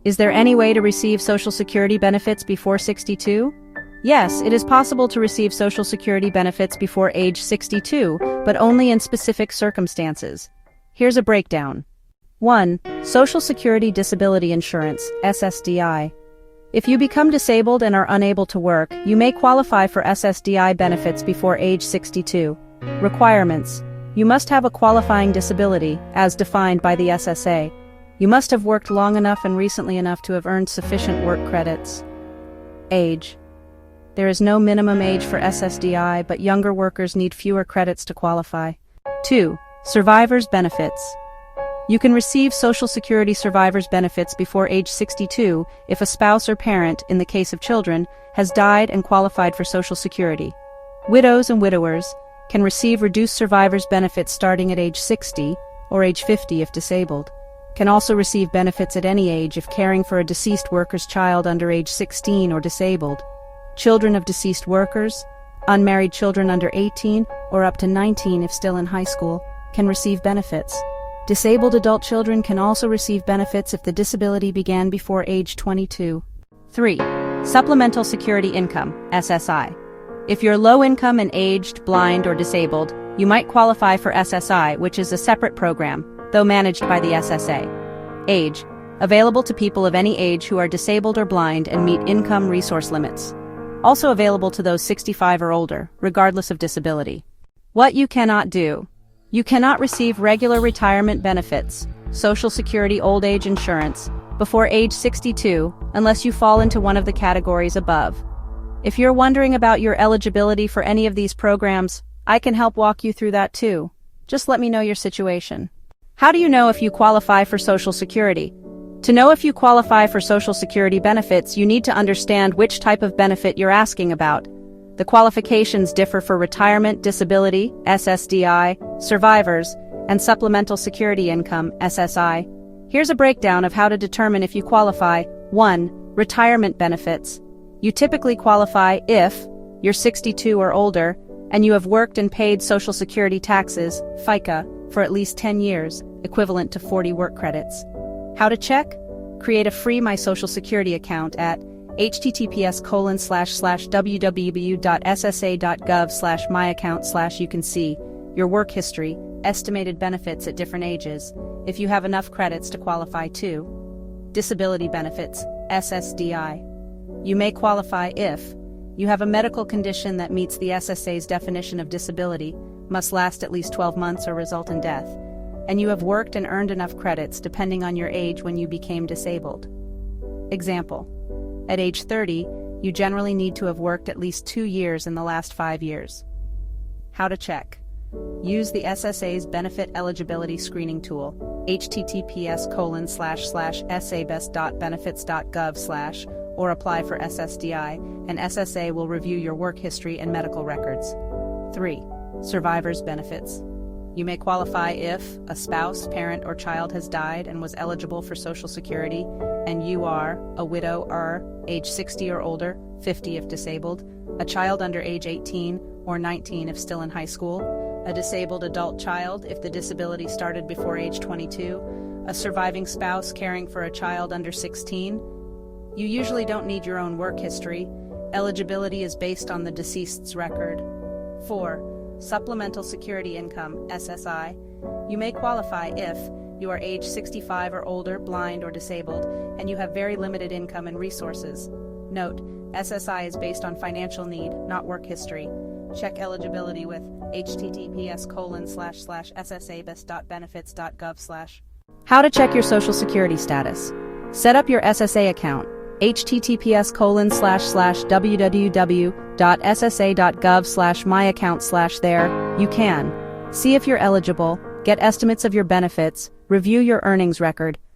Is there any way to receive Social Security benefits before 62? Yes, it is possible to receive Social Security benefits before age 62, but only in specific circumstances. Here's a breakdown. 1. Social Security Disability Insurance, SSDI. If you become disabled and are unable to work, you may qualify for SSDI benefits before age 62. Requirements. You must have a qualifying disability, as defined by the SSA. You must have worked long enough and recently enough to have earned sufficient work credits. Age. There is no minimum age for SSDI, but younger workers need fewer credits to qualify. 2. Survivors' benefits. You can receive Social Security survivors' benefits before age 62 if a spouse or parent, in the case of children, has died and qualified for Social Security. Widows and widowers can receive reduced survivors' benefits starting at age 60 or age 50 if disabled. Can also receive benefits at any age if caring for a deceased worker's child under age 16 or disabled. Children of deceased workers, unmarried children under 18 or up to 19 if still in high school, can receive benefits. Disabled adult children can also receive benefits if the disability began before age 22. 3. Supplemental Security Income, SSI. If you're low income and aged, blind, or disabled, you might qualify for SSI, which is a separate program, though managed by the SSA. Age. Available to people of any age who are disabled or blind and meet income resource limits. Also available to those 65 or older, regardless of disability. What you cannot do. You cannot receive regular retirement benefits, Social Security old age insurance, before age 62 unless you fall into one of the categories above. If you're wondering about your eligibility for any of these programs, I can help walk you through that too. Just let me know your situation. How do you know if you qualify for Social Security? To know if you qualify for Social Security benefits, you need to understand which type of benefit you're asking about. The qualifications differ for retirement, disability, SSDI, survivors, and supplemental security income, SSI. Here's a breakdown of how to determine if you qualify. 1. Retirement benefits. You typically qualify if you're 62 or older and you have worked and paid Social Security taxes, FICA, for at least 10 years, equivalent to 40 work credits. How to check? Create a free My Social Security account at https://www.ssa.gov/myaccount/ you can see your work history, estimated benefits at different ages, if you have enough credits to qualify too. Disability benefits, SSDI. You may qualify if you have a medical condition that meets the SSA's definition of disability, must last at least 12 months or result in death, and you have worked and earned enough credits depending on your age when you became disabled. Example. At age 30, you generally need to have worked at least 2 years in the last 5 years. How to check? Use the SSA's Benefit Eligibility Screening Tool, https://sabest.benefits.gov/ or apply for SSDI, and SSA will review your work history and medical records. 3. Survivors' benefits. You may qualify if a spouse, parent, or child has died and was eligible for Social Security, and you are a widow or age 60 or older, 50 if disabled, a child under age 18 or 19 if still in high school, a disabled adult child if the disability started before age 22, a surviving spouse caring for a child under 16. You usually don't need your own work history. Eligibility is based on the deceased's record. 4. Supplemental Security Income, SSI. You may qualify if you are age 65 or older, blind, or disabled, and you have very limited income and resources. Note, SSI is based on financial need, not work history. Check eligibility with https://ssabest.benefits.gov/. How to check your Social Security status. Set up your SSA account. https://www.ssa.gov/myaccount/ there, you can see if you're eligible, get estimates of your benefits, review your earnings record,